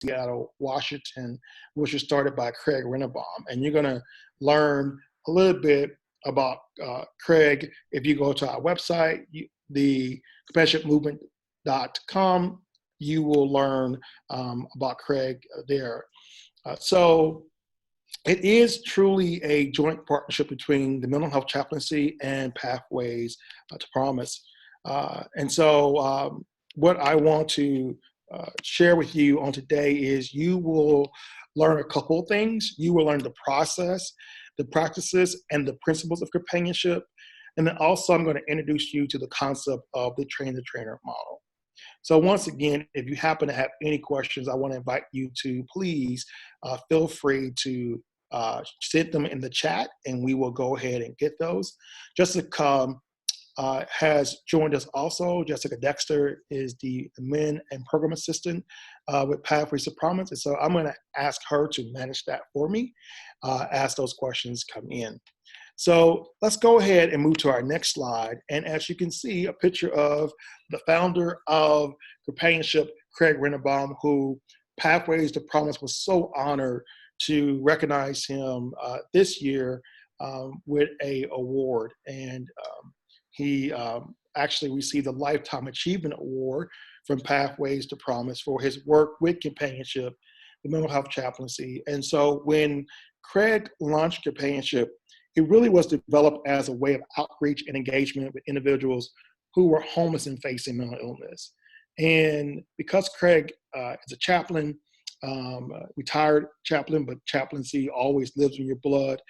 Seattle, Washington, which was started by Craig Rennebaum. And you're going to learn a little bit about Craig if you go to our website, the companionshipmovement.com. You will learn about Craig there. So it is truly a joint partnership between the Mental Health Chaplaincy and Pathways to Promise. And so what I want to share with you on today is you will learn a couple of things. You will learn the process, the practices, and the principles of companionship. And then also I'm going to introduce you to the concept of the train-the-trainer model. So once again, if you happen to have any questions, I want to invite you to please feel free to send them in the chat, and we will go ahead and get those. Jessica has joined us also. Jessica Dexter is the admin and program assistant with Pathways to Promise. And so I'm going to ask her to manage that for me as those questions come in. So let's go ahead and move to our next slide. And as you can see, a picture of the founder of Companionship, Craig Rennebaum, who Pathways to Promise was so honored to recognize him this year with an award. And he actually received a Lifetime Achievement Award from Pathways to Promise for his work with Companionship, the mental health chaplaincy. And so when Craig launched Companionship, it really was developed as a way of outreach and engagement with individuals who were homeless and facing mental illness. And because Craig is a chaplain, retired chaplain, but chaplaincy always lives in your blood,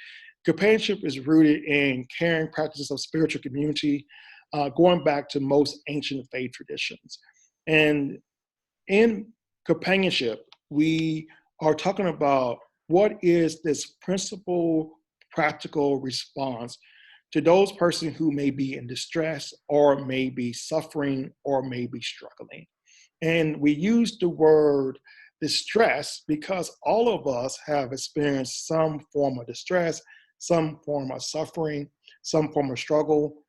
Companionship is rooted in caring practices of spiritual community, going back to most ancient faith traditions. And in Companionship, we are talking about what is this principle, practical response to those persons who may be in distress or may be suffering or may be struggling. And we use the word distress because all of us have experienced some form of distress, some form of suffering, some form of struggle.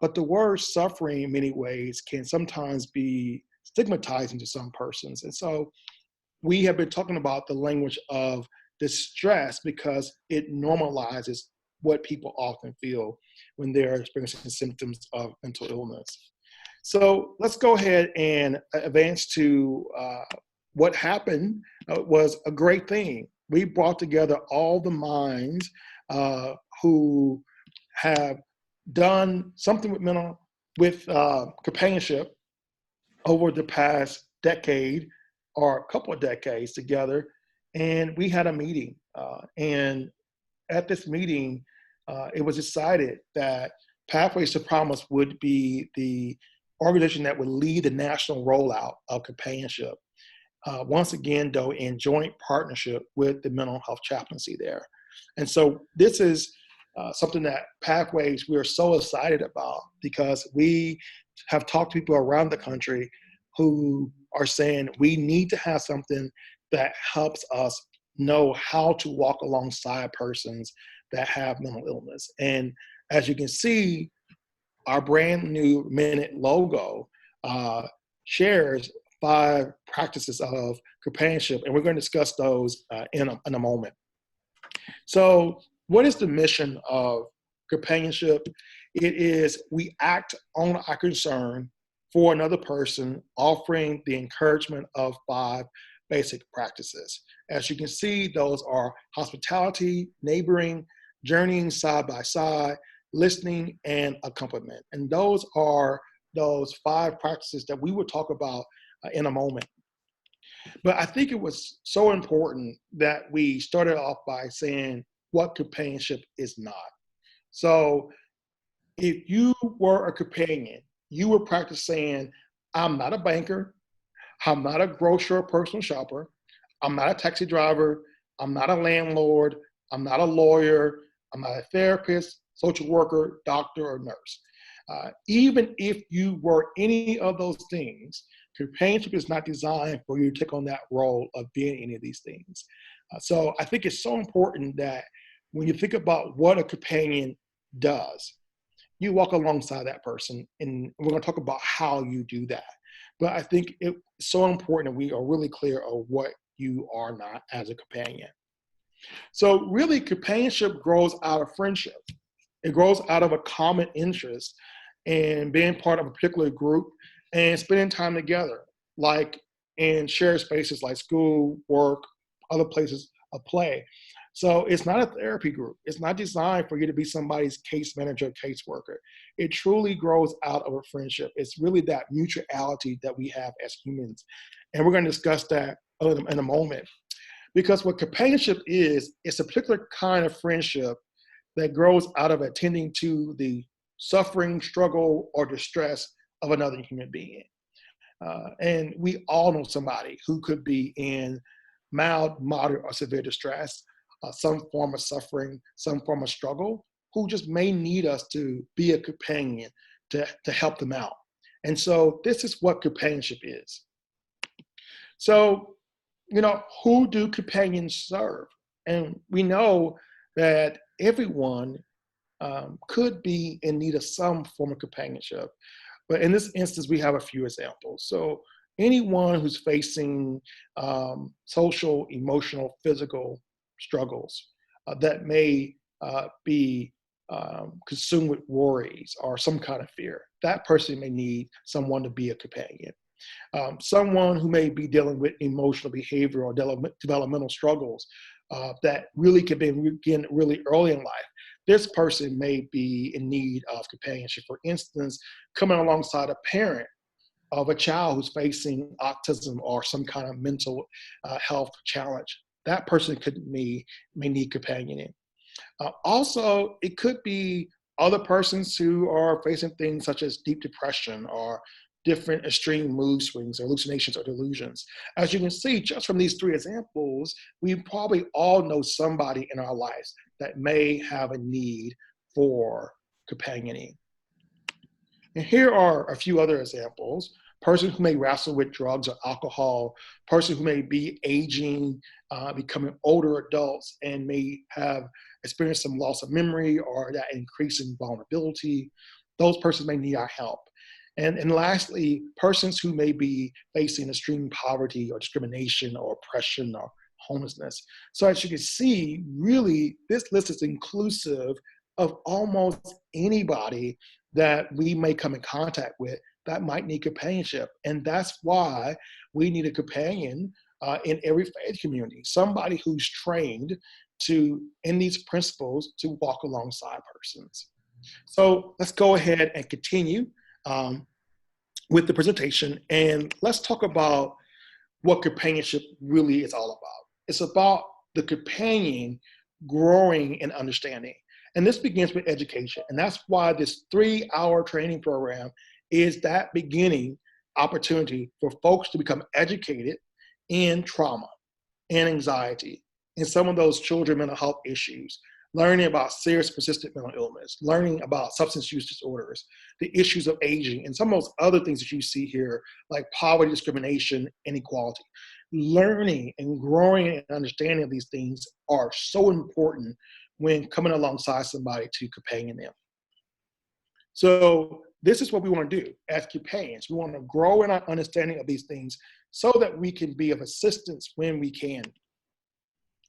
But the word suffering in many ways can sometimes be stigmatizing to some persons. And so we have been talking about the language of distress because it normalizes what people often feel when they're experiencing symptoms of mental illness. So let's go ahead and advance to what happened was a great thing. We brought together all the minds who have done something with Companionship over the past decade or a couple of decades together. And we had a meeting. And at this meeting, it was decided that Pathways to Promise would be the organization that would lead the national rollout of Companionship. Once again, though, in joint partnership with the mental health chaplaincy there. And so this is something that Pathways, we are so excited about because we have talked to people around the country who are saying we need to have something that helps us know how to walk alongside persons that have mental illness. And as you can see, our brand new Minute logo shares 5 practices of companionship, and we're going to discuss those in a moment. So what is the mission of Companionship? It is we act on our concern for another person, offering the encouragement of 5 basic practices. As you can see, those are hospitality, neighboring, journeying side by side, listening, and accompaniment. And those are those 5 practices that we will talk about in a moment. But I think it was so important that we started off by saying what companionship is not. So if you were a companion, you would practice saying, I'm not a banker, I'm not a grocer or personal shopper, I'm not a taxi driver, I'm not a landlord, I'm not a lawyer, I'm not a therapist, social worker, doctor, or nurse. Even if you were any of those things, companionship is not designed for you to take on that role of being any of these things. So I think it's so important that when you think about what a companion does, you walk alongside that person, and we're going to talk about how you do that. But I think it's so important that we are really clear of what you are not as a companion. So really, companionship grows out of friendship. It grows out of a common interest in being part of a particular group and spending time together, like in shared spaces like school, work, other places of play. So it's not a therapy group. It's not designed for you to be somebody's case manager, caseworker. It truly grows out of a friendship. It's really that mutuality that we have as humans. And we're going to discuss that in a moment. Because what companionship is, it's a particular kind of friendship that grows out of attending to the suffering, struggle, or distress of another human being. And we all know somebody who could be in mild, moderate, or severe distress, some form of suffering, some form of struggle, who just may need us to be a companion to help them out. And so this is what companionship is. So, who do companions serve? And we know that everyone could be in need of some form of companionship. But in this instance, we have a few examples. So anyone who's facing social, emotional, physical struggles that may be consumed with worries or some kind of fear, that person may need someone to be a companion. Someone who may be dealing with emotional, behavioral, or developmental struggles that really can begin really early in life. This person may be in need of companionship. For instance, coming alongside a parent of a child who's facing autism or some kind of mental health challenge. That person may need companioning. Also, it could be other persons who are facing things such as deep depression or different extreme mood swings, hallucinations, or delusions. As you can see, just from these three examples, we probably all know somebody in our lives that may have a need for companioning. And here are a few other examples. Person who may wrestle with drugs or alcohol, person who may be aging, becoming older adults and may have experienced some loss of memory or that increasing vulnerability. Those persons may need our help. And lastly, persons who may be facing extreme poverty or discrimination or oppression or homelessness. So as you can see, really, this list is inclusive of almost anybody that we may come in contact with that might need companionship. And that's why we need a companion in every faith community, somebody who's trained in these principles, to walk alongside persons. So let's go ahead and continue with the presentation, and let's talk about what companionship really is all about. It's about the companion growing in understanding. And this begins with education. And that's why this 3-hour training program is that beginning opportunity for folks to become educated in trauma and anxiety and some of those children mental health issues, learning about serious persistent mental illness, learning about substance use disorders, the issues of aging, and some of those other things that you see here, like poverty, discrimination, inequality. Learning and growing and understanding of these things are so important when coming alongside somebody to companion them. So this is what we want to do as companions. We want to grow in our understanding of these things so that we can be of assistance when we can.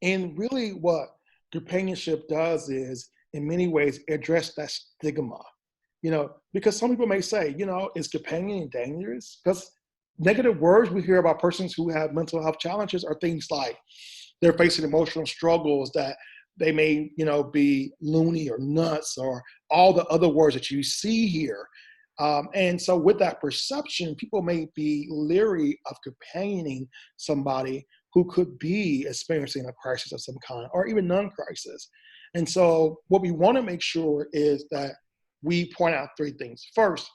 And really what companionship does is, in many ways, address that stigma, because some people may say, is companioning dangerous? Because negative words we hear about persons who have mental health challenges are things like they're facing emotional struggles, that they may, be loony or nuts, or all the other words that you see here. And so with that perception, people may be leery of companioning somebody who could be experiencing a crisis of some kind, or even non-crisis. And so what we want to make sure is that we point out 3 things. First,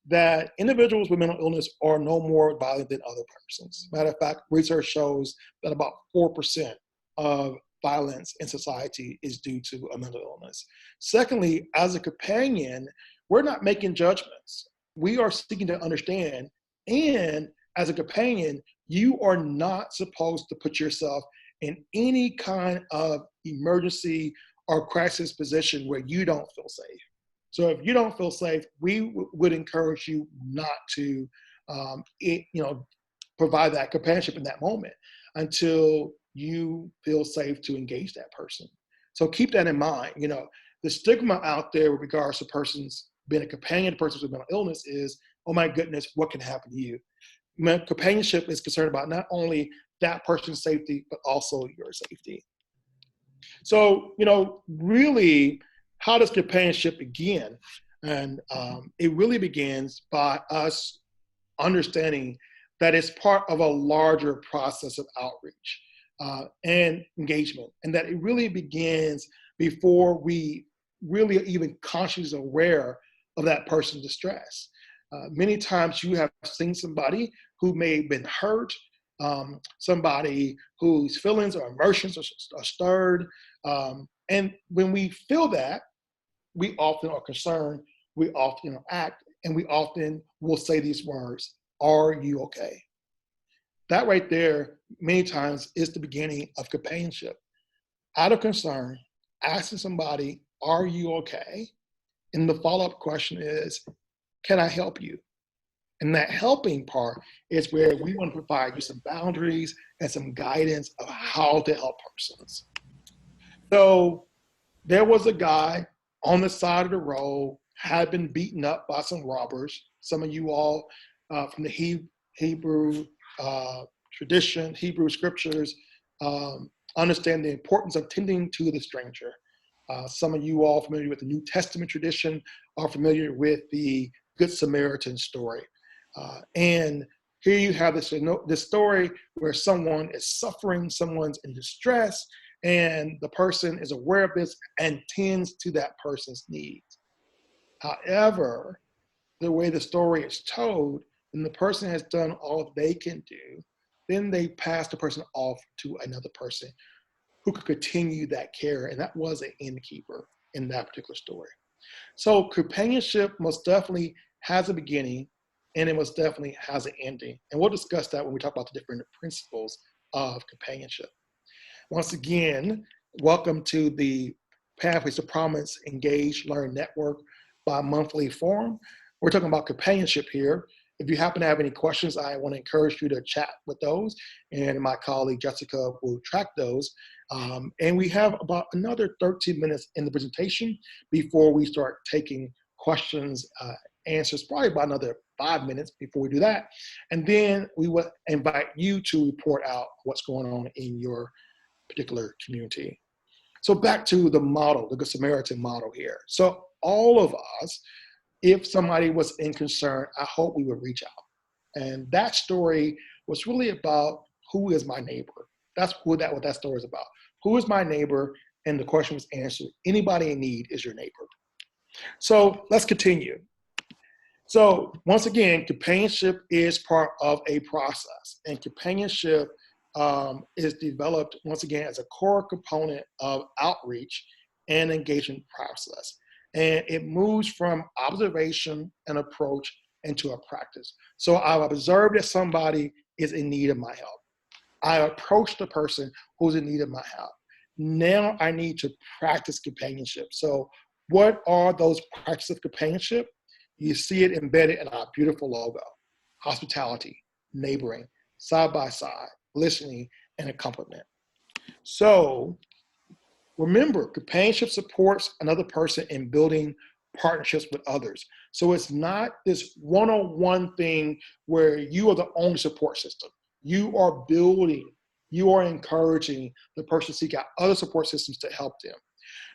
that individuals with mental illness are no more violent than other persons. Matter of fact, research shows that about 4% of violence in society is due to a mental illness. Secondly, as a companion, we're not making judgments. We are seeking to understand, and as a companion, you are not supposed to put yourself in any kind of emergency or crisis position where you don't feel safe. So if you don't feel safe, we would encourage you not to, provide that companionship in that moment. until you feel safe to engage that person. So keep that in mind. The stigma out there with regards to persons being a companion to persons with mental illness is, oh my goodness, what can happen to you? Companionship is concerned about not only that person's safety, but also your safety. So, really, how does companionship begin? And it really begins by us understanding that it's part of a larger process of outreach and engagement, and that it really begins before we really are even consciously aware of that person's distress. Many times you have seen somebody who may have been hurt, somebody whose feelings or emotions are stirred. And when we feel that, we often are concerned, we often act, and we often will say these words, "Are you okay?" That right there, many times, is the beginning of companionship. Out of concern, asking somebody, "Are you okay?" And the follow-up question is, "Can I help you?" And that helping part is where we want to provide you some boundaries and some guidance of how to help persons. So there was a guy on the side of the road, had been beaten up by some robbers. Some of you all from the Hebrew tradition, Hebrew scriptures, understand the importance of tending to the stranger. Some of you all familiar with the New Testament tradition are familiar with the Good Samaritan story. And here you have this story where someone is suffering, someone's in distress, and the person is aware of this and tends to that person's needs. However, the way the story is told, and the person has done all they can do, then they pass the person off to another person who could continue that care, and that was an innkeeper in that particular story. So companionship most definitely has a beginning, and it most definitely has an ending. And we'll discuss that when we talk about the different principles of companionship. Once again, welcome to the Pathways to Promise Engage Learn Network bi-monthly forum. We're talking about companionship here. If you happen to have any questions, I want to encourage you to chat with those, and my colleague Jessica will track those. And we have about another 13 minutes in the presentation before we start taking questions, answers, probably about another 5 minutes before we do that. And then we will invite you to report out what's going on in your particular community. So back to the model, the Good Samaritan model here. So all of us, if somebody was in concern, I hope we would reach out. And that story was really about who is my neighbor. That's what that story is about. Who is my neighbor? And the question was answered. Anybody in need is your neighbor. So let's continue. So once again, companionship is part of a process, and companionship is developed once again as a core component of outreach and engagement process. And it moves from observation and approach into a practice. So I've observed that somebody is in need of my help. I approach the person who's in need of my help. Now I need to practice companionship. So what are those practices of companionship? You see it embedded in our beautiful logo: hospitality, neighboring, side by side, listening, and accompaniment. So remember, companionship supports another person in building partnerships with others. So it's not this one-on-one thing where you are the only support system. You are building, you are encouraging the person to seek out other support systems to help them.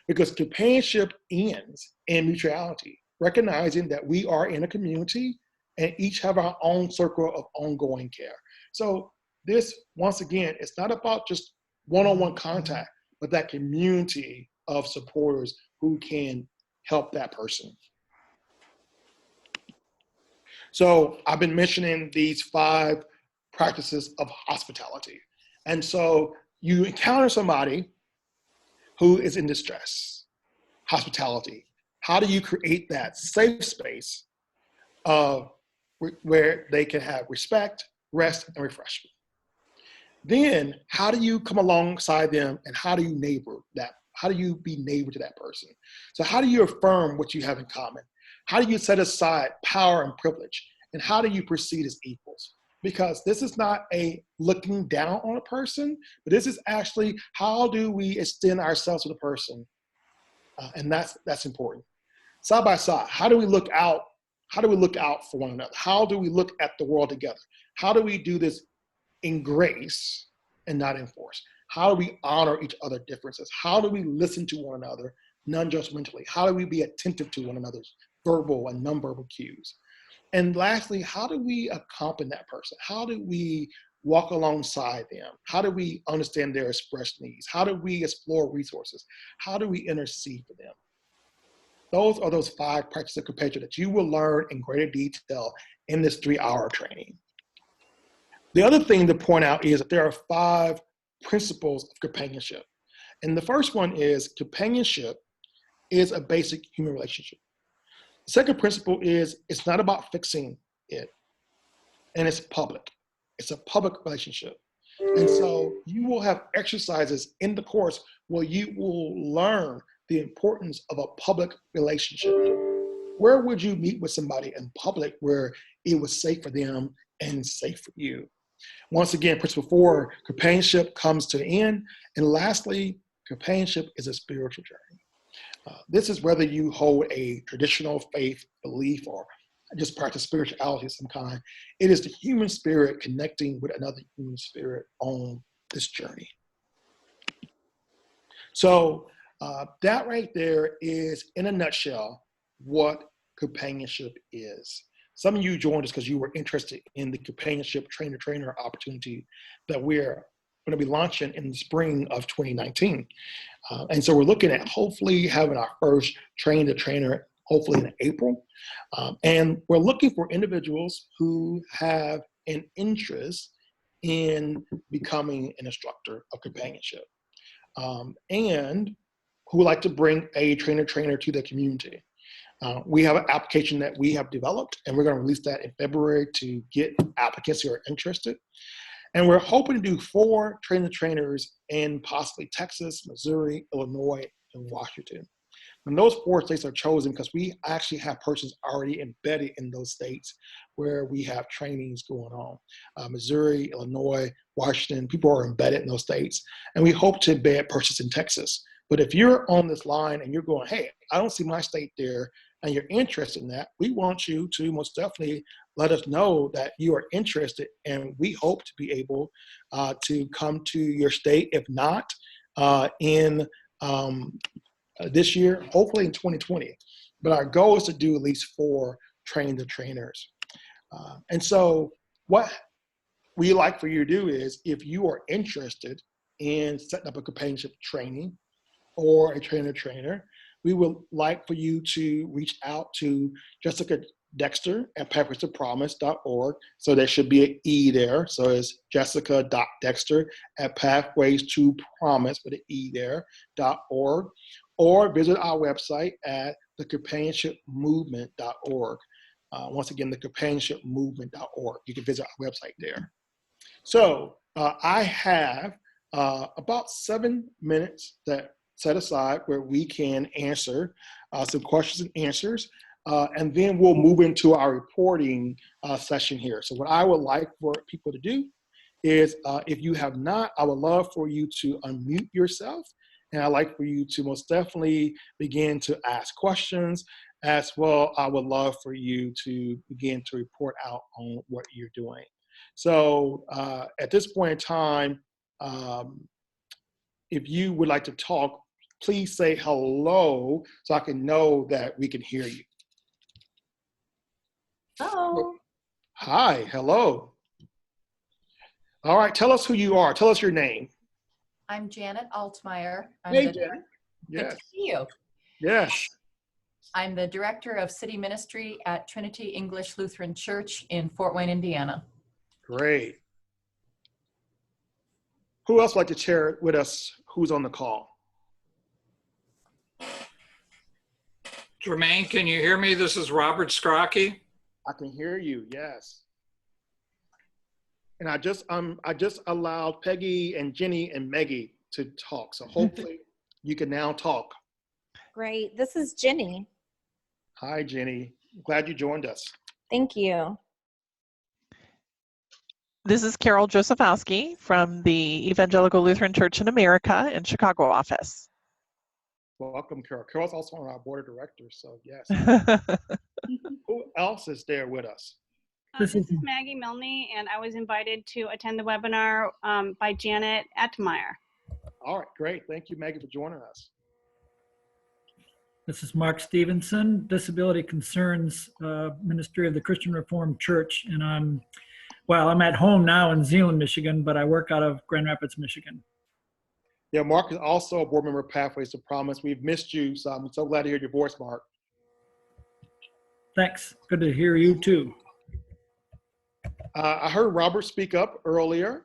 Because companionship ends in mutuality, recognizing that we are in a community and each have our own circle of ongoing care. So this, once again, it's not about just one-on-one contact, but that community of supporters who can help that person. So I've been mentioning these 5 practices of hospitality. And so you encounter somebody who is in distress. Hospitality. How do you create that safe space where they can have respect, rest, and refreshment? Then how do you come alongside them, and how do you neighbor that? How do you be neighbor to that person? So how do you affirm what you have in common? How do you set aside power and privilege? And how do you proceed as equals? because this is not a looking down on a person, but this is actually how do we extend ourselves to the person, and that's important. Side by side, how do we look out? How do we look out for one another? How do we look at the world together? How do we do this in grace and not in force? How do we honor each other's differences? How do we listen to one another non-judgmentally? How do we be attentive to one another's verbal and nonverbal cues? And lastly, how do we accompany that person? How do we walk alongside them? How do we understand their expressed needs? How do we explore resources? How do we intercede for them? Those are those 5 practices of companionship that you will learn in greater detail in this 3-hour training. The other thing to point out is that there are 5 principles of companionship. And the first one is companionship is a basic human relationship. The second principle is it's not about fixing it, and it's public. It's a public relationship. And so you will have exercises in the course where you will learn the importance of a public relationship. Where would you meet with somebody in public where it was safe for them and safe for you? Once again, principle 4, companionship comes to an end. And lastly, companionship is a spiritual journey. This is whether you hold a traditional faith belief or just practice spirituality of some kind. It is the human spirit connecting with another human spirit on this journey. So that right there is, in a nutshell, what companionship is. Some of you joined us because you were interested in the companionship trainer-trainer opportunity that we're going to be launching in the spring of 2019. And so we're looking at hopefully having our first train-to-trainer hopefully in April. And we're looking for individuals who have an interest in becoming an instructor of companionship, and who would like to bring a trainer-trainer to the community. We have an application that we have developed, and we're going to release that in February to get applicants who are interested. And we're hoping to do 4 trainer-trainers in possibly Texas, Missouri, Illinois, and Washington. And those 4 states are chosen because we actually have persons already embedded in those states where we have trainings going on. Missouri, Illinois, Washington, people are embedded in those states. And we hope to embed persons in Texas. But if you're on this line and you're going, hey, I don't see my state there, and you're interested in that, we want you to most definitely let us know that you are interested, and we hope to be able to come to your state, if not in this year, hopefully in 2020. But our goal is to do at least 4 train-the-trainers. And so what we like for you to do is, if you are interested in setting up a companionship training or a trainer-trainer, we would like for you to reach out to Jessica Dexter at pathways2promise.org. So there should be an E there. So it's jessica.dexter at pathways2promise with an E there.org. Or visit our website at thecompanionshipmovement.org. Once again, thecompanionshipmovement.org. You can visit our website there. So I have about 7 minutes that set aside where we can answer some questions and answers, and then we'll move into our reporting session here. So what I would like for people to do is, if you have not, I would love for you to unmute yourself, and I'd like for you to most definitely begin to ask questions. As well, I would love for you to begin to report out on what you're doing. So at this point in time, if you would like to talk, please say hello so I can know that we can hear you. Hello. Hi, hello. All right, tell us who you are. Tell us your name. I'm Janet Altmeyer. Hey, Janet. Good Yes. to see you. Yes. I'm the Director of City Ministry at Trinity English Lutheran Church in Fort Wayne, Indiana. Great. Who else would like to share with us who's on the call? Jermaine, can you hear me? This is Robert Scrocky. I can hear you, yes. And I just allowed Peggy and Jenny and Maggie to talk. So hopefully you can now talk. Great. This is Jenny. Hi, Jenny. Glad you joined us. Thank you. This is Carol Josephowski from the Evangelical Lutheran Church in America in Chicago office. Welcome, Carol. Carol's also on our board of directors, so yes. Who else is there with us? This is Maggie Milne, and I was invited to attend the webinar by Janet Atmeyer. All right, great. Thank you, Maggie, for joining us. This is Mark Stevenson, Disability Concerns Ministry of the Christian Reformed Church, and I'm at home now in Zeeland, Michigan, but I work out of Grand Rapids, Michigan. Yeah, Mark is also a board member of Pathways to Promise. We've missed you, so I'm so glad to hear your voice, Mark. Thanks. Good to hear you too. I heard Robert speak up earlier,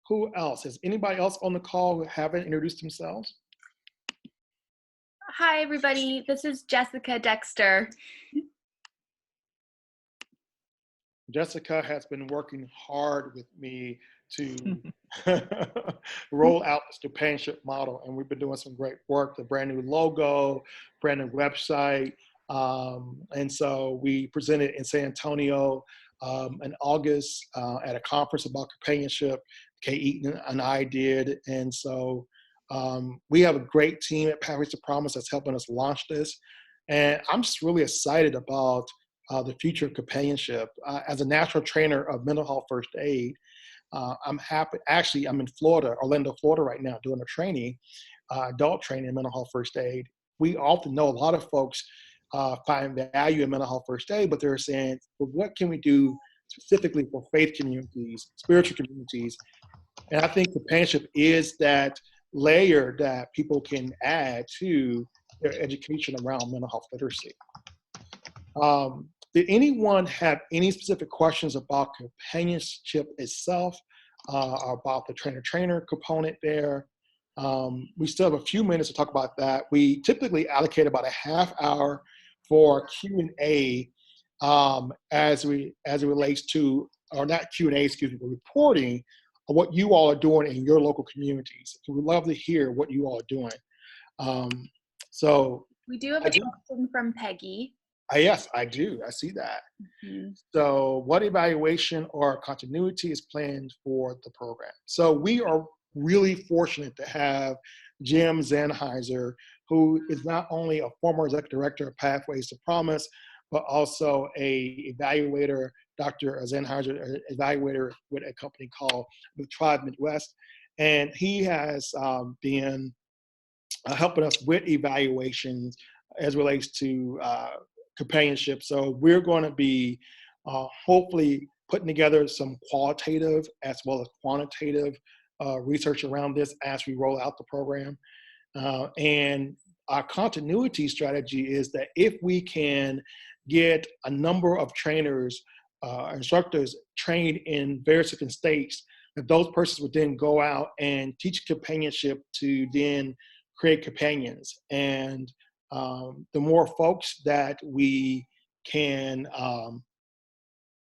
who else? Has anybody else on the call who haven't introduced themselves? Hi, everybody. This is Jessica Dexter. Jessica has been working hard with me to roll out this companionship model, and we've been doing some great work, the brand new logo, brand new website. And so we presented in San Antonio in August at a conference about companionship. Kay Eaton and I did. And so we have a great team at Pathways to Promise that's helping us launch this. And I'm just really excited about the future of companionship. As a national trainer of mental health first aid, I'm happy. Actually, I'm in Florida, Orlando, Florida right now, doing a training, adult training in mental health first aid. We often know a lot of folks find value in mental health first aid, but they're saying, well, what can we do specifically for faith communities, spiritual communities? And I think companionship is that layer that people can add to their education around mental health literacy. Did anyone have any specific questions about companionship itself, about the trainer-trainer component there? We still have a few minutes to talk about that. We typically allocate about a half hour for Q&A as it relates to, or not Q&A, excuse me, but reporting of what you all are doing in your local communities. So we'd love to hear what you all are doing. So We do have a question from Peggy. yes, I do. I see that. Mm-hmm. So what evaluation or continuity is planned for the program? So we are really fortunate to have Jim Zanheiser, who is not only a former executive director of Pathways to Promise, but also a evaluator, Dr. Zanheiser, evaluator with a company called the Tribe Midwest. And he has been helping us with evaluations as relates to companionship. So we're going to be hopefully putting together some qualitative as well as quantitative research around this as we roll out the program. And our continuity strategy is that if we can get a number of trainers, instructors trained in various different states, that those persons would then go out and teach companionship to then create companions. And the more folks that we can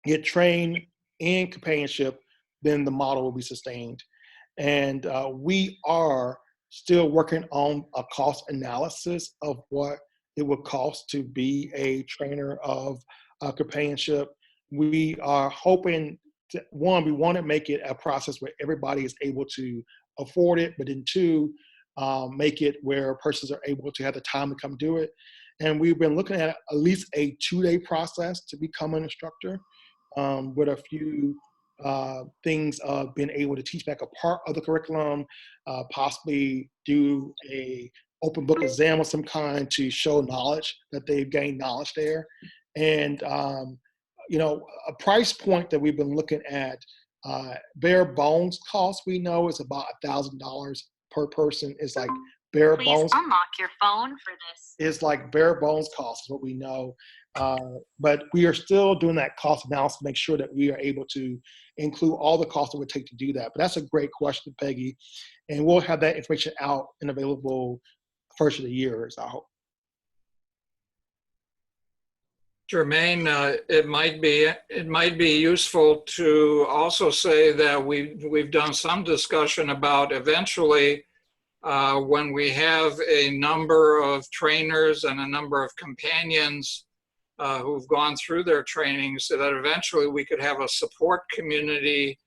get trained in companionship, then the model will be sustained. And we are still working on a cost analysis of what it would cost to be a trainer of companionship. We are hoping to, one, we want to make it a process where everybody is able to afford it, but then two, make it where persons are able to have the time to come do it. And we've been looking at least a 2-day process to become an instructor, with a few things of being able to teach back a part of the curriculum, possibly do a open book exam of some kind to show knowledge, that they've gained knowledge there. And, you know, a price point that we've been looking at, bare bones cost, we know is about $1,000 per person. Is like bare bones. Please unlock your phone for this. Is like bare bones cost is what we know. But we are still doing that cost analysis to make sure that we are able to include all the costs it would take to do that. But that's a great question, Peggy. And we'll have that information out and available first of the year, I hope. Jermaine, it might be useful to also say that we've done some discussion about eventually when we have a number of trainers and a number of companions who've gone through their training so that eventually we could have a support community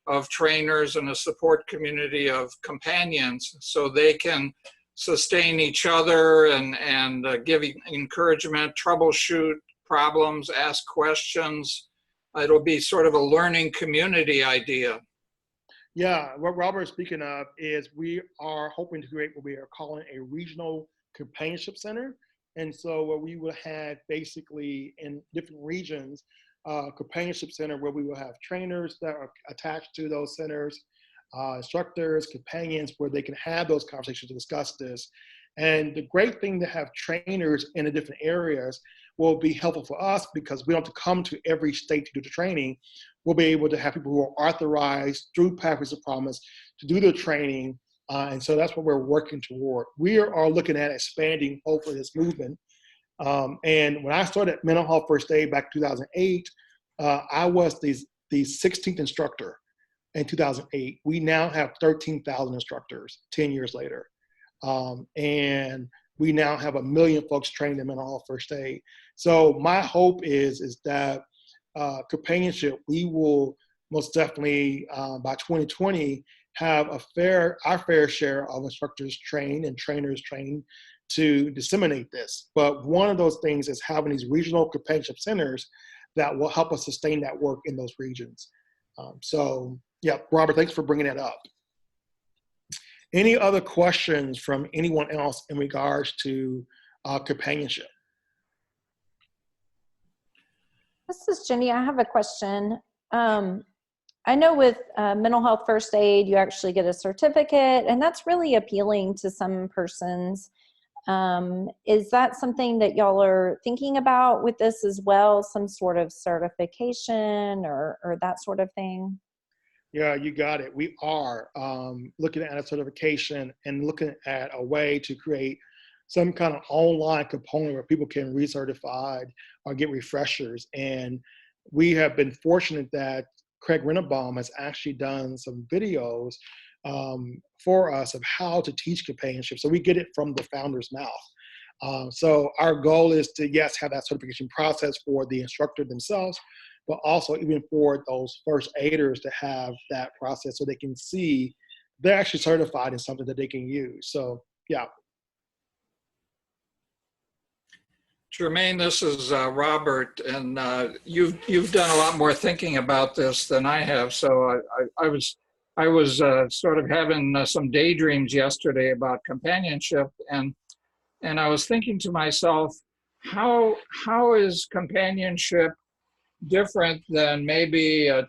of trainers and a support community of companions so they can sustain each other and give encouragement, troubleshoot problems, ask questions. It'll be sort of a learning community idea. Yeah, what Robert is speaking of is we are hoping to create what we are calling a regional companionship center. And so what we will have basically in different regions, companionship center where we will have trainers that are attached to those centers, instructors, companions, where they can have those conversations to discuss this. And the great thing to have trainers in the different areas will be helpful for us because we don't have to come to every state to do the training. We'll be able to have people who are authorized through Pathways of Promise to do the training. And so that's what we're working toward. We are looking at expanding, hopefully, this movement. And when I started Mental Health First Aid back in 2008, I was the 16th instructor in 2008. We now have 13,000 instructors 10 years later. And we now have 1 million folks trained in mental health first aid. So my hope is that companionship, we will most definitely by 2020 have our fair share of instructors trained and trainers trained to disseminate this. But one of those things is having these regional companionship centers that will help us sustain that work in those regions. So yeah, Robert, thanks for bringing that up. Any other questions from anyone else in regards to companionship? This is Jenny. I have a question. I know with mental health first aid, you actually get a certificate, and that's really appealing to some persons. Is that something that y'all are thinking about with this as well? Some sort of certification or that sort of thing? Yeah, you got it. We are looking at a certification and looking at a way to create some kind of online component where people can recertified or get refreshers. And we have been fortunate that Craig Rennebaum has actually done some videos for us of how to teach companionship. So we get it from the founder's mouth. So our goal is to, yes, have that certification process for the instructor themselves, but also even for those first aiders to have that process so they can see they're actually certified in something that they can use. So yeah. Jermaine, this is Robert, and you've done a lot more thinking about this than I have. So I was sort of having some daydreams yesterday about companionship, and I was thinking to myself, how is companionship different than maybe a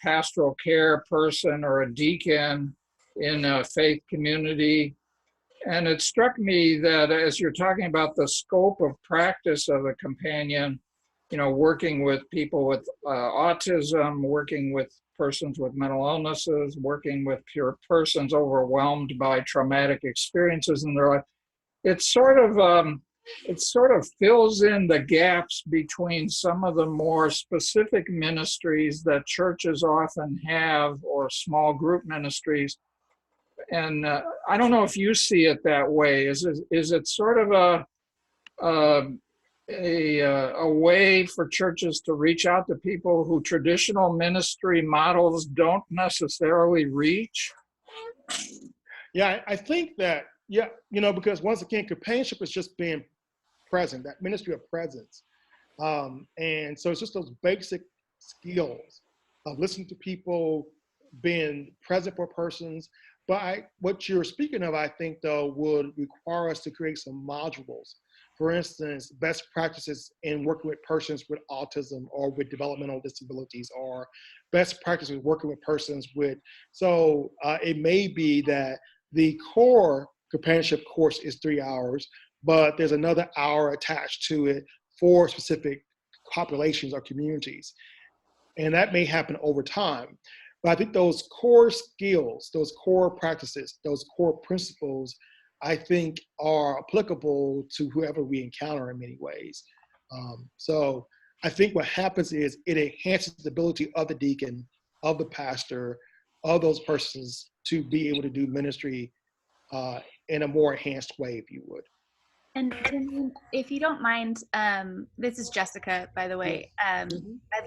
pastoral care person or a deacon in a faith community? And it struck me that as you're talking about the scope of practice of a companion, you know, working with people with autism, working with persons with mental illnesses, working with pure persons overwhelmed by traumatic experiences in their life, it sort of fills in the gaps between some of the more specific ministries that churches often have or small group ministries. And I don't know if you see it that way. Is it sort of a way for churches to reach out to people who traditional ministry models don't necessarily reach? Yeah, I think that, yeah, you know, because once again, companionship is just being present, that ministry of presence. And so it's just those basic skills of listening to people, being present for persons. But what you're speaking of, I think, though, would require us to create some modules. For instance, best practices in working with persons with autism or with developmental disabilities, or best practices working with persons with, so it may be that the core companionship course is 3 hours, but there's another hour attached to it for specific populations or communities. And that may happen over time. But I think those core skills, those core practices, those core principles, I think are applicable to whoever we encounter in many ways. So I think what happens is it enhances the ability of the deacon, of the pastor, of those persons to be able to do ministry in a more enhanced way, if you would. And Jermine, if you don't mind, this is Jessica, by the way. I'd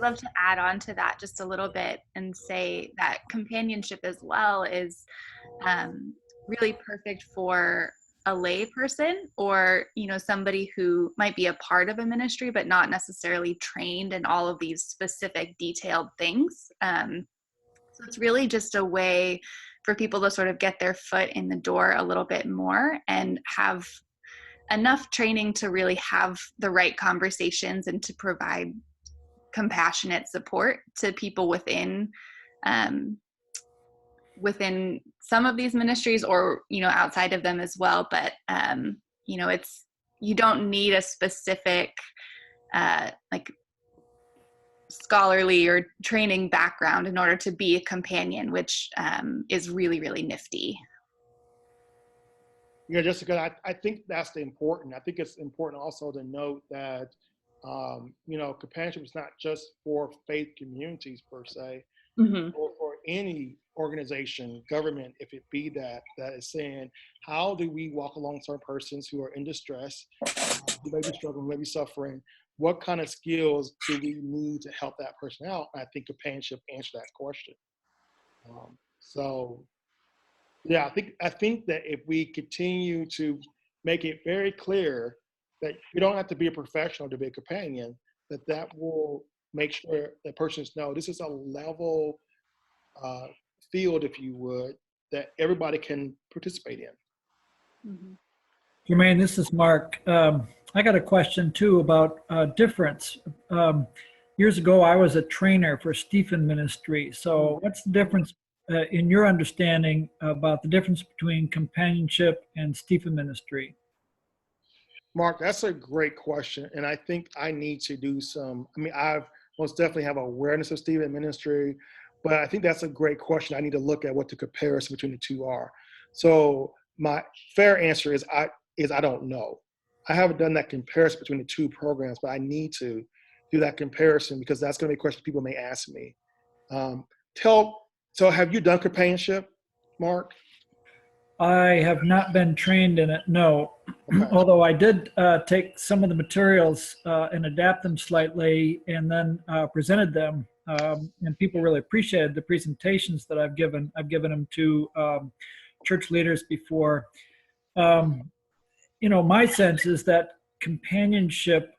love to add on to that just a little bit and say that companionship as well is really perfect for a lay person, or somebody who might be a part of a ministry but not necessarily trained in all of these specific detailed things. So it's really just a way for people to sort of get their foot in the door a little bit more and have enough training to really have the right conversations and to provide compassionate support to people within some of these ministries, or outside of them as well. But it's, you don't need a specific like scholarly or training background in order to be a companion, which is really, really nifty. Yeah, Jessica, I think that's the important. I think it's important also to note that, companionship is not just for faith communities per se, or for any organization, government, if it be that is saying, how do we walk alongside persons who are in distress, who may be struggling, who may be suffering? What kind of skills do we need to help that person out? And I think companionship answers that question. Yeah, I think that if we continue to make it very clear that you don't have to be a professional to be a companion, that will make sure that persons know this is a level field, if you would, that everybody can participate in. Jermaine, this is Mark. I got a question too about difference. Years ago, I was a trainer for Stephen Ministry. So what's the difference in your understanding about the difference between companionship and Stephen Ministry? Mark, that's a great question. And I think I need to do I most definitely have awareness of Stephen Ministry, but I think that's a great question. I need to look at what the comparison between the two are. So my fair answer is I don't know. I haven't done that comparison between the two programs, but I need to do that comparison because that's going to be a question people may ask me. So have you done companionship, Mark? I have not been trained in it, no. Okay. Although I did take some of the materials and adapt them slightly and then presented them. And people really appreciated the presentations that I've given. I've given them to church leaders before. My sense is that companionship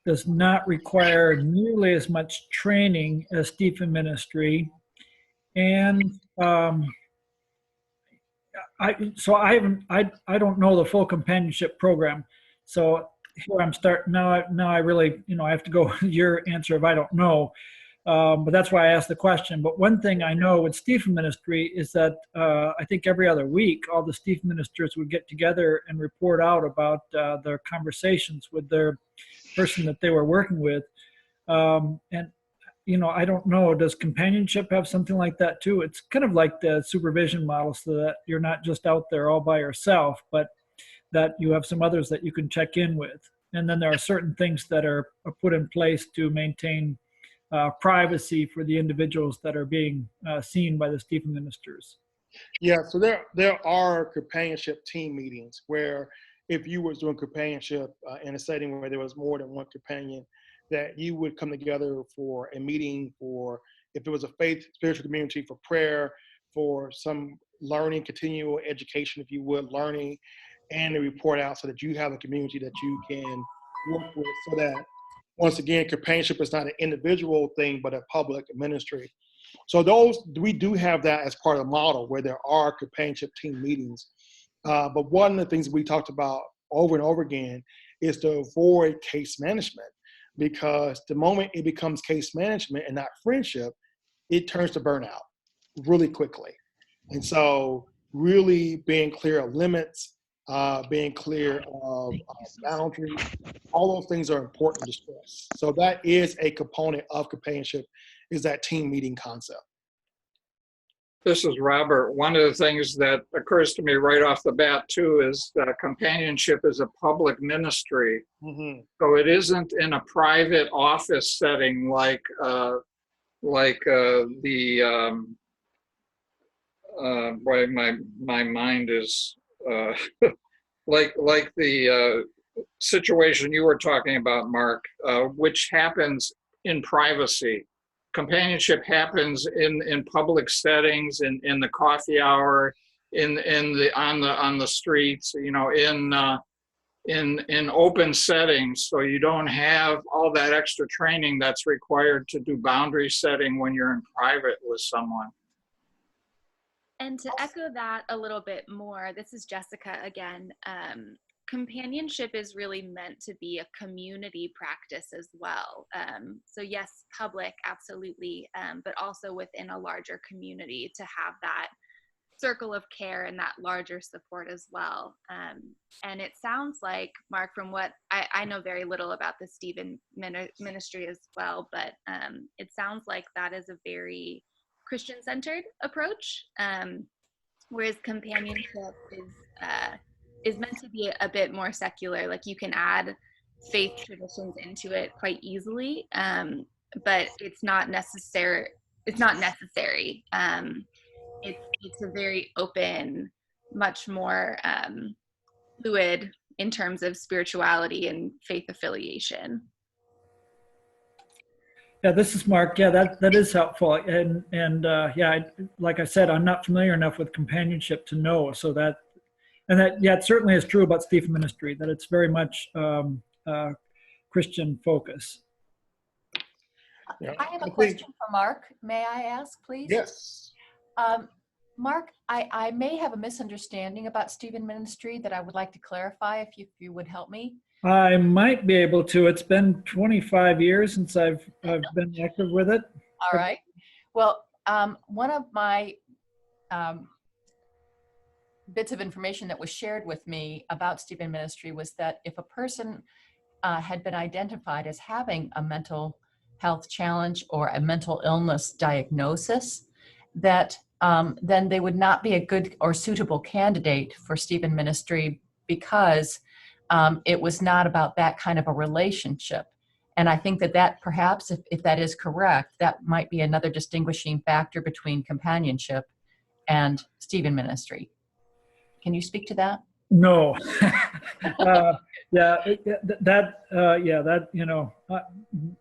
does not require nearly as much training as Stephen Ministry. And I don't know the full companionship program. So here I'm starting now. I really, I have to go with your answer of I don't know. But that's why I asked the question. But one thing I know with Stephen Ministry is that I think every other week, all the Stephen ministers would get together and report out about their conversations with their person that they were working with. And I don't know, does companionship have something like that too? It's kind of like the supervision model, so that you're not just out there all by yourself, but that you have some others that you can check in with. And then there are certain things that are put in place to maintain privacy for the individuals that are being seen by the Stephen ministers. Yeah, so there are companionship team meetings where if you were doing companionship in a setting where there was more than one companion, that you would come together for a meeting for, if it was a faith, spiritual community, for prayer, for some learning, continual education, if you would, learning, and a report out so that you have a community that you can work with, so that, once again, companionship is not an individual thing, but a public ministry. So we do have that as part of the model where there are companionship team meetings. But one of the things we talked about over and over again is to avoid case management, because the moment it becomes case management and not friendship, it turns to burnout really quickly. And so really being clear of limits, being clear of boundaries, all those things are important to stress. So that is a component of companionship, is that team meeting concept. This is Robert. One of the things that occurs to me right off the bat too is that companionship is a public ministry. Mm-hmm. So it isn't in a private office setting like boy, my mind is like the situation you were talking about, Mark, which happens in privacy. Companionship happens in public settings, in the coffee hour, on the streets, you know, in open settings, so you don't have all that extra training that's required to do boundary setting when you're in private with someone. And to echo that a little bit more, this is Jessica again. Companionship is really meant to be a community practice as well. So yes, public, absolutely, but also within a larger community to have that circle of care and that larger support as well. And it sounds like, Mark, from what I know very little about the Stephen ministry as well, but it sounds like that is a very Christian-centered approach, whereas companionship is meant to be a bit more secular. Like you can add faith traditions into it quite easily, but it's not necessary. It's not necessary. It's a very open, much more fluid in terms of spirituality and faith affiliation. Yeah, this is Mark. Yeah, that is helpful. And yeah, like I said, I'm not familiar enough with companionship to know. So that yeah, it certainly is true about Stephen Ministry, that it's very much Christian focus. Yeah. I have a question for Mark. May I ask, please? Yes. Mark, I may have a misunderstanding about Stephen Ministry that I would like to clarify if you would help me. I might be able to. It's been 25 years since I've been active with it. All right. Well, one of my bits of information that was shared with me about Stephen Ministry was that if a person had been identified as having a mental health challenge or a mental illness diagnosis, that then they would not be a good or suitable candidate for Stephen Ministry because it was not about that kind of a relationship. And I think that perhaps, if that is correct, that might be another distinguishing factor between companionship and Stephen Ministry. Can you speak to that? No. That you know,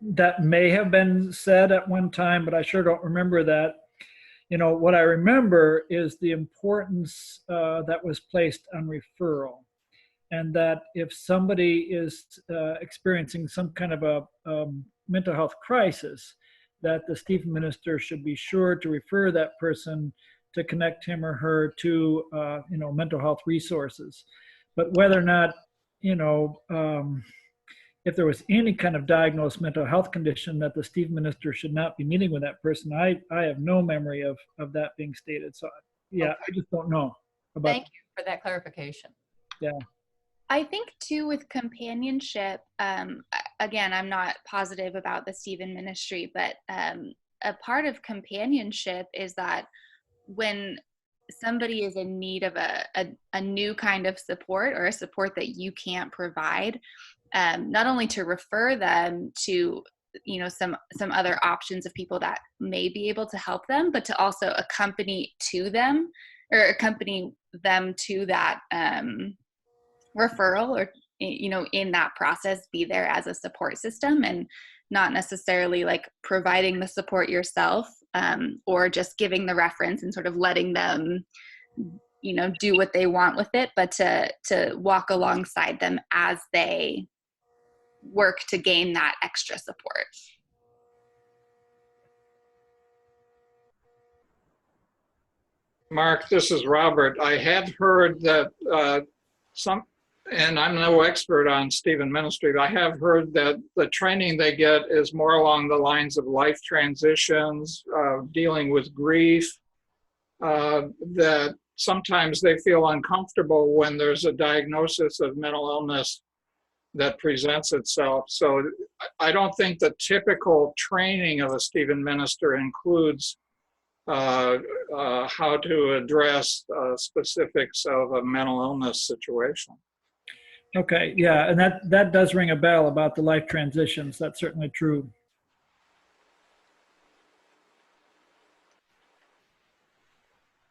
that may have been said at one time, but I sure don't remember that. You know, what I remember is the importance that was placed on referral, and that if somebody is experiencing some kind of a mental health crisis, that the Stephen minister should be sure to refer that person to connect him or her to you know, mental health resources. But whether or not, you know, if there was any kind of diagnosed mental health condition that the Stephen minister should not be meeting with that person, I have no memory of that being stated. So yeah, okay. I just don't know about. Thank you for that clarification. Yeah. I think too with companionship, again, I'm not positive about the Stephen Ministry, but a part of companionship is that when somebody is in need of a new kind of support or a support that you can't provide, not only to refer them to, you know, some other options of people that may be able to help them, but to also accompany them to that referral, or, you know, in that process, be there as a support system, and not necessarily like providing the support yourself, or just giving the reference and sort of letting them, you know, do what they want with it, but to walk alongside them as they work to gain that extra support. Mark, this is Robert. I have heard that and I'm no expert on Stephen Ministry, but I have heard that the training they get is more along the lines of life transitions, dealing with grief, that sometimes they feel uncomfortable when there's a diagnosis of mental illness that presents itself. So I don't think the typical training of a Stephen minister includes how to address specifics of a mental illness situation. Okay, yeah, and that does ring a bell about the life transitions. That's certainly true.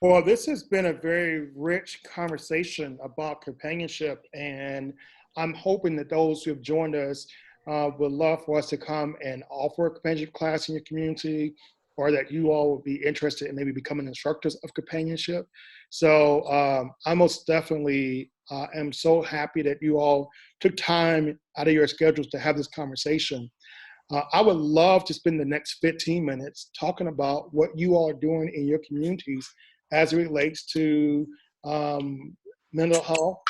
Well, this has been a very rich conversation about companionship, and I'm hoping that those who have joined us would love for us to come and offer a companionship class in your community, or that you all would be interested in maybe becoming instructors of companionship. So I most definitely am so happy that you all took time out of your schedules to have this conversation. I would love to spend the next 15 minutes talking about what you all are doing in your communities as it relates to mental health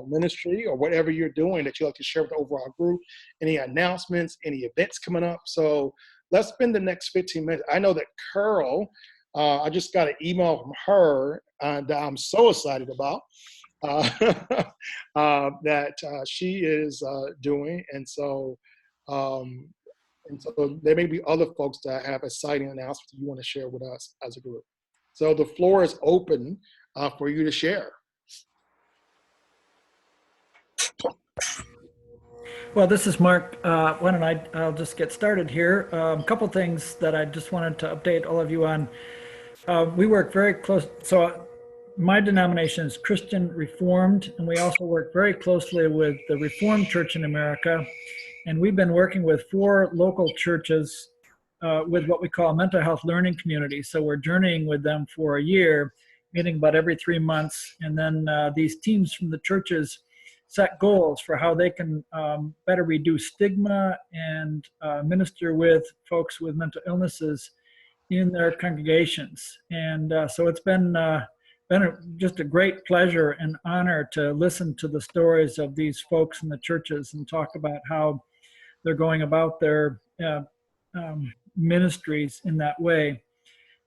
ministry, or whatever you're doing that you like to share with the overall group, any announcements, any events coming up. So let's spend the next 15 minutes. I know that Carol, I just got an email from her that I'm so excited about that she is doing. And so there may be other folks that have exciting announcements you want to share with us as a group. So the floor is open for you to share. Well, this is Mark. Why don't I'll just get started here. A couple things that I just wanted to update all of you on. We work very close. So my denomination is Christian Reformed, and we also work very closely with the Reformed Church in America. And we've been working with 4 local churches with what we call a mental health learning community. So we're journeying with them for a year, meeting about every 3 months. And then these teams from the churches set goals for how they can better reduce stigma and minister with folks with mental illnesses in their congregations. And so it's been just a great pleasure and honor to listen to the stories of these folks in the churches and talk about how they're going about their ministries in that way.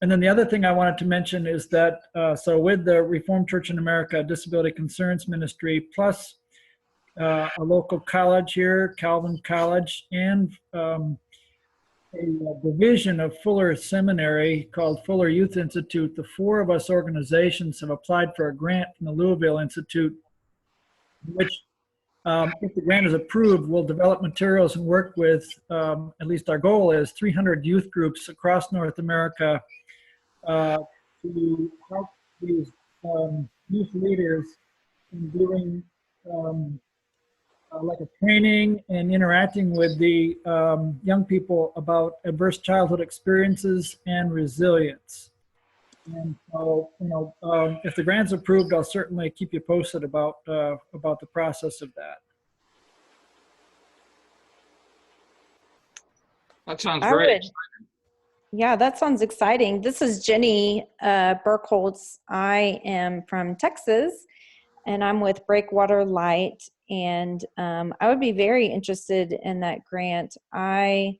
And then the other thing I wanted to mention is that, so with the Reformed Church in America Disability Concerns Ministry, plus a local college here, Calvin College, and a division of Fuller Seminary called Fuller Youth Institute, the 4 of us organizations have applied for a grant from the Louisville Institute, which if the grant is approved, we'll develop materials and work with, at least our goal is 300 youth groups across North America to help these youth leaders in doing like a training and interacting with the young people about adverse childhood experiences and resilience. And so, if the grant's approved, I'll certainly keep you posted about the process of that. That sounds great. Yeah, that sounds exciting. This is Jenny Burkholz. I am from Texas, and I'm with Breakwater Light. And I would be very interested in that grant. I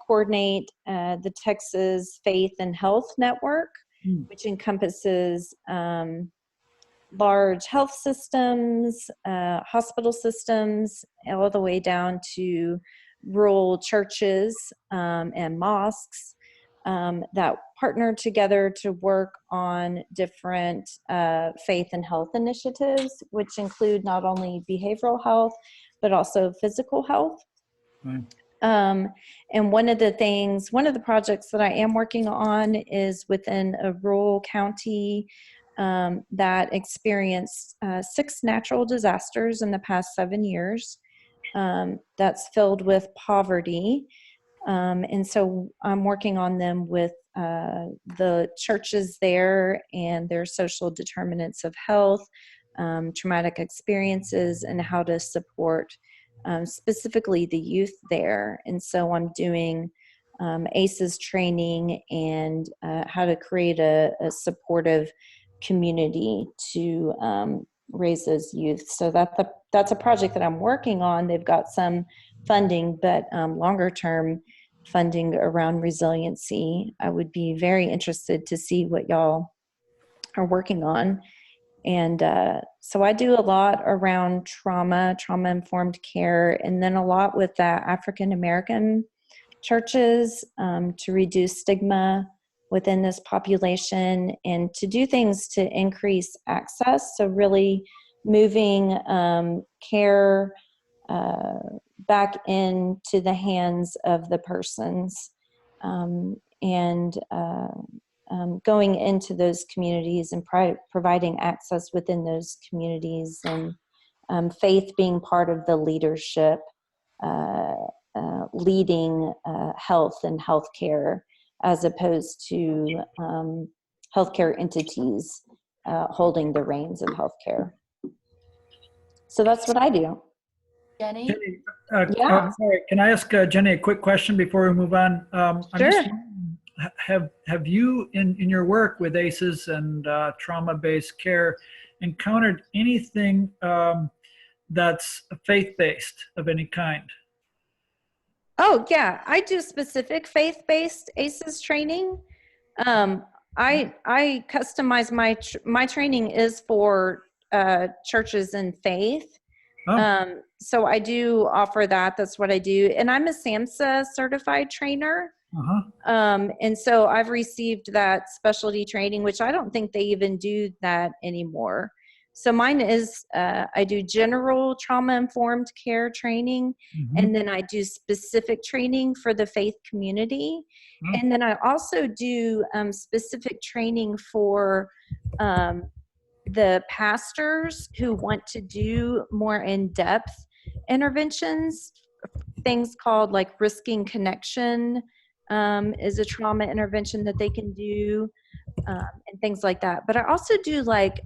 coordinate the Texas Faith and Health Network, which encompasses large health systems, hospital systems, all the way down to rural churches and mosques that partner together to work on different faith and health initiatives, which include not only behavioral health, but also physical health. And one of the projects that I am working on is within a rural county that experienced 6 natural disasters in the past 7 years. That's filled with poverty. And so I'm working on them with the churches there and their social determinants of health, traumatic experiences, and how to support specifically the youth there. And so I'm doing ACEs training and how to create a supportive community to raise those youth. So that's a project that I'm working on. They've got some funding, but longer term funding around resiliency. I would be very interested to see what y'all are working on. And so I do a lot around trauma-informed care, and then a lot with the African-American churches to reduce stigma within this population and to do things to increase access. So really moving care back into the hands of the persons. And going into those communities and providing access within those communities, and faith being part of the leadership, leading health and healthcare, as opposed to healthcare entities holding the reins of healthcare. So that's what I do. Jenny? Jenny, Yeah. sorry, can I ask Jenny a quick question before we move on? Sure. Have you, in your work with ACEs and trauma-based care, encountered anything that's faith-based of any kind? Oh, yeah. I do specific faith-based ACEs training. I customize my training is for churches and faith. Oh. So I do offer that. That's what I do. And I'm a SAMHSA certified trainer. And so I've received that specialty training, which I don't think they even do that anymore. So mine is, I do general trauma-informed care training, and then I do specific training for the faith community. And then I also do specific training for the pastors who want to do more in-depth interventions, things called like risking connection is a trauma intervention that they can do, and things like that. But I also do like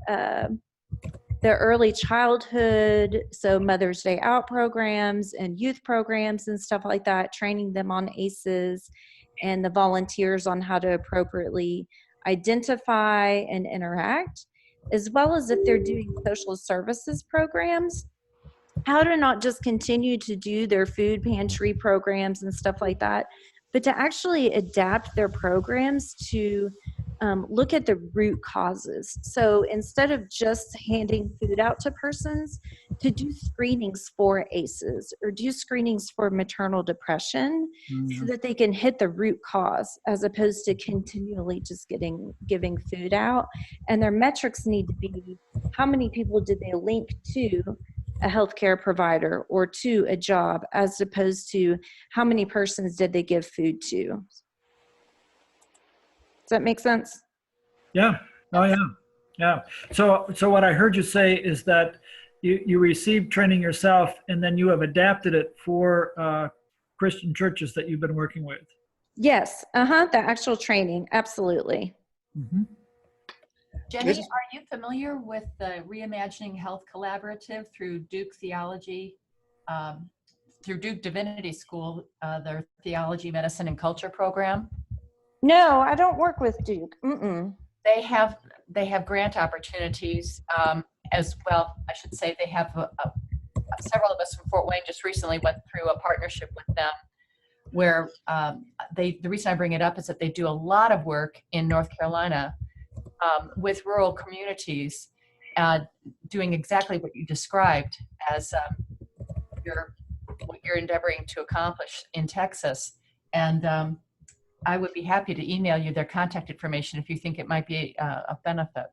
the early childhood, so Mother's Day Out programs and youth programs and stuff like that, training them on ACEs and the volunteers on how to appropriately identify and interact, as well as if they're doing social services programs, how to not just continue to do their food pantry programs and stuff like that, but to actually adapt their programs to look at the root causes. So instead of just handing food out to persons, to do screenings for ACEs or do screenings for maternal depression, so that they can hit the root cause, as opposed to continually just giving food out. And their metrics need to be, how many people did they link to a healthcare provider or to a job, as opposed to how many persons did they give food to. Does that make sense? Yeah. Oh, yeah. Yeah. So what I heard you say is that you received training yourself, and then you have adapted it for Christian churches that you've been working with. Yes. The actual training. Absolutely. Jenny, are you familiar with the Reimagining Health Collaborative through Duke Theology, through Duke Divinity School, their Theology, Medicine, and Culture program? No, I don't work with Duke. They have grant opportunities as well. I should say they have several of us from Fort Wayne just recently went through a partnership with them, where the reason I bring it up is that they do a lot of work in North Carolina with rural communities, doing exactly what you described as what you're endeavoring to accomplish in Texas. And I would be happy to email you their contact information if you think it might be of benefit.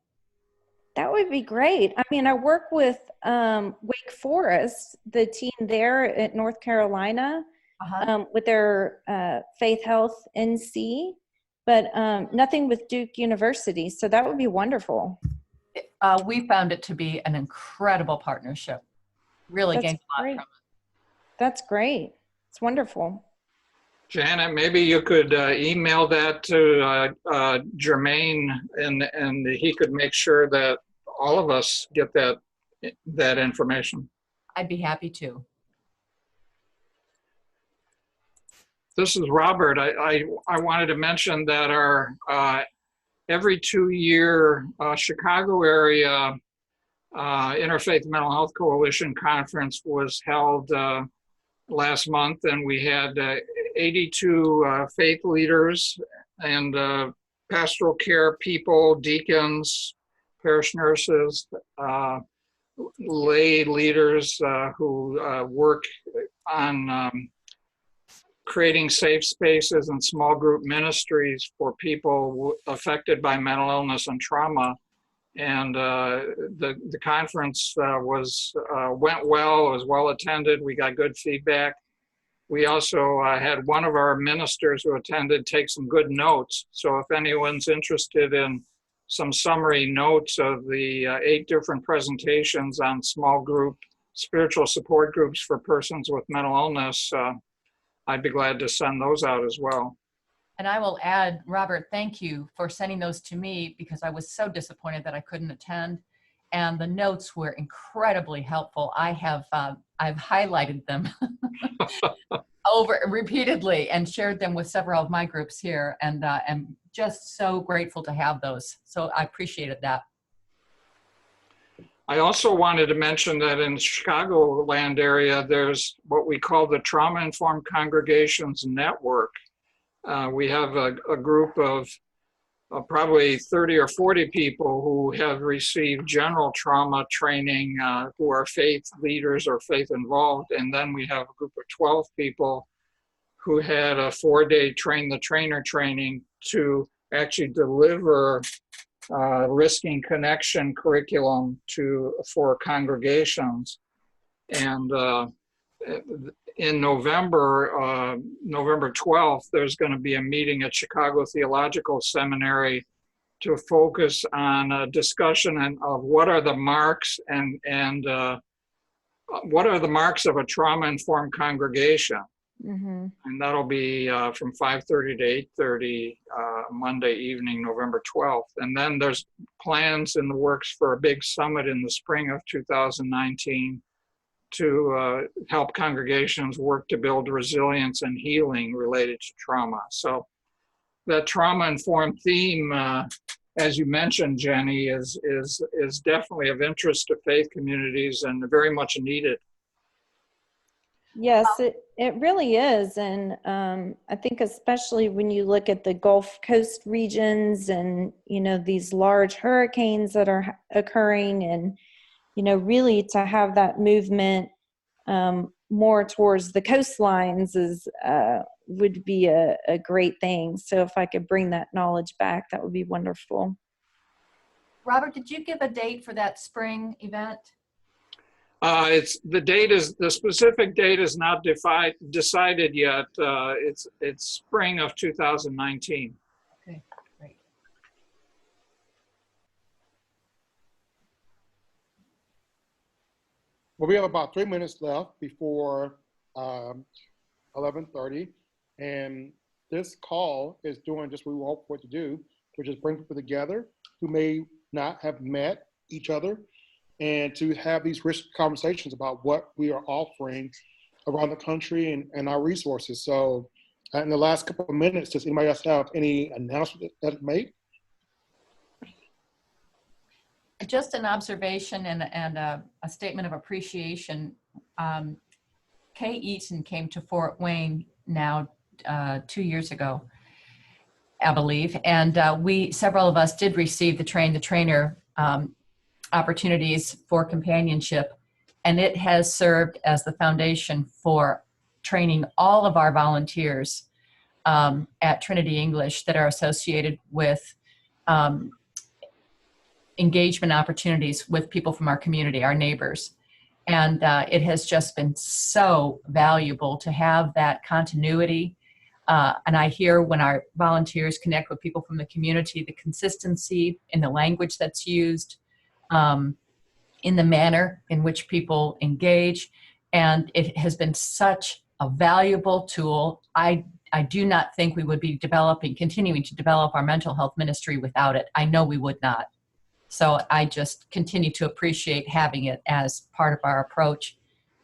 That would be great. I mean, I work with Wake Forest, the team there at North Carolina, with their Faith Health NC, but nothing with Duke University. So that would be wonderful. We found it to be an incredible partnership. Really gained a lot from it. That's great. It's wonderful. Janet, maybe you could email that to Jermine, and he could make sure that all of us get that information. I'd be happy to. This is Robert. I wanted to mention that our every 2-year Chicago area Interfaith Mental Health Coalition conference was held last month, and we had 82 faith leaders and pastoral care people, deacons, parish nurses, lay leaders who work on creating safe spaces and small group ministries for people affected by mental illness and trauma. And the conference went well. It was well attended. We got good feedback. we also had one of our ministers who attended take some good notes. So if anyone's interested in some summary notes of the 8 different presentations on small group spiritual support groups for persons with mental illness, I'd be glad to send those out as well. And I will add, Robert, thank you for sending those to me, because I was so disappointed that I couldn't attend. And the notes were incredibly helpful. I've highlighted them over repeatedly and shared them with several of my groups here, and am just so grateful to have those. So I appreciated that. I also wanted to mention that in the Chicagoland area, there's what we call the Trauma-Informed Congregations Network. We have a group of probably 30 or 40 people who have received general trauma training, who are faith leaders or faith involved. And then we have a group of 12 people who had a 4-day train the trainer training to actually deliver risking connection curriculum for congregations. And in November 12th, there's going to be a meeting at Chicago Theological Seminary to focus on a discussion of what are the marks and what are the marks of a trauma-informed congregation. Mm-hmm. And that'll be from 5:30 to 8:30 Monday evening, November 12th. And then there's plans in the works for a big summit in the spring of 2019 to help congregations work to build resilience and healing related to trauma. So that trauma-informed theme, as you mentioned, Jenny, is definitely of interest to faith communities and very much needed. Yes, it really is. And I think especially when you look at the Gulf Coast regions and, these large hurricanes that are occurring, and, really to have that movement more towards the coastlines would be a great thing. So if I could bring that knowledge back, that would be wonderful. Robert, did you give a date for that spring event? The specific date is not decided yet. It's spring of 2019. Okay, great. Well, we have about 3 minutes left before 11:30, and this call is doing just what we hope for it to do, which is bring people together who may not have met each other, and to have these rich conversations about what we are offering around the country and our resources. So in the last couple of minutes, does anybody else have any announcement that it made? Just an observation and a statement of appreciation. Kay Eaton came to Fort Wayne now 2 years ago, I believe, and several of us did receive the Train the Trainer opportunities for companionship, and it has served as the foundation for training all of our volunteers at Trinity English that are associated with engagement opportunities with people from our community, our neighbors. And it has just been so valuable to have that continuity. And I hear when our volunteers connect with people from the community, the consistency in the language that's used, in the manner in which people engage. And it has been such a valuable tool. I do not think we would be continuing to develop our mental health ministry without it. I know we would not. So I just continue to appreciate having it as part of our approach.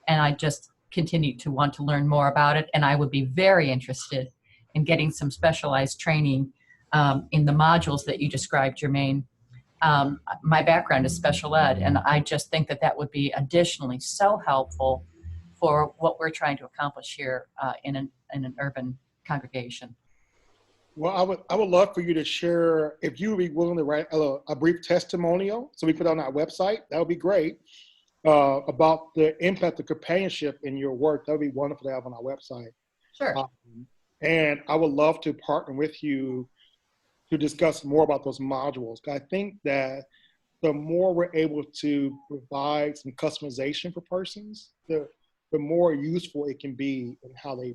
And I just continue to want to learn more about it. And I would be very interested in getting some specialized training in the modules that you described, Jermaine. My background is special ed, and I just think that would be additionally so helpful for what we're trying to accomplish here in an urban congregation. Well, I would love for you to share, if you would be willing to write a brief testimonial so we put it on our website. That would be great, about the impact of companionship in your work. That would be wonderful to have on our website. Sure. And I would love to partner with you to discuss more about those modules. I think that the more we're able to provide some customization for persons, the the more useful it can be in how they,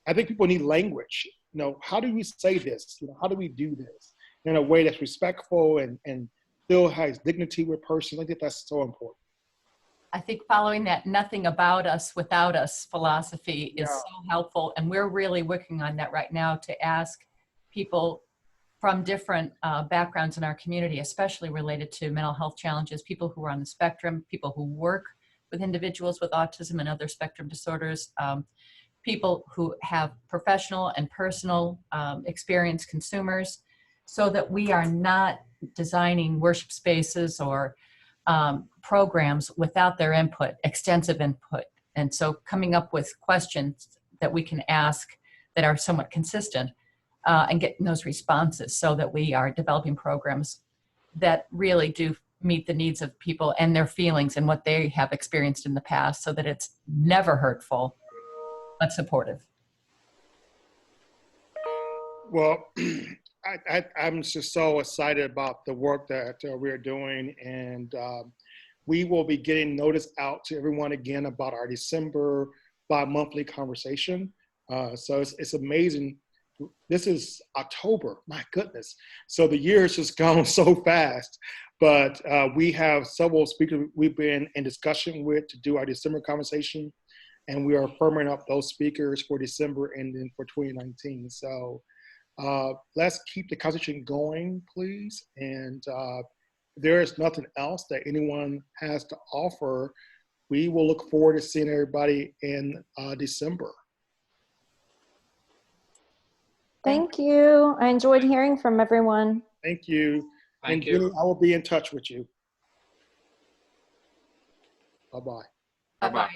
I think people need language. You know, how do we say this? You know, how do we do this in a way that's respectful and still has dignity with person? I think that's so important. I think following that nothing about us without us philosophy is so helpful. And we're really working on that right now to ask people from different backgrounds in our community, especially related to mental health challenges, people who are on the spectrum, people who work with individuals with autism and other spectrum disorders, people who have professional and personal experience, consumers, so that we are not designing worship spaces or programs without their input, extensive input. And so coming up with questions that we can ask that are somewhat consistent and getting those responses so that we are developing programs that really do meet the needs of people and their feelings and what they have experienced in the past, so that it's never hurtful, but supportive. Well, I'm just so excited about the work that we're doing, and we will be getting notice out to everyone again about our December bi-monthly conversation. So it's amazing. This is October, my goodness. So the year has just gone so fast, but we have several speakers we've been in discussion with to do our December conversation, and we are firming up those speakers for December and then for 2019. So let's keep the conversation going, please. And if there is nothing else that anyone has to offer, we will look forward to seeing everybody in December. Thank you. I enjoyed hearing from everyone. Thank you. Thank And you. Jenny, I will be in touch with you. Bye-bye. Bye-bye.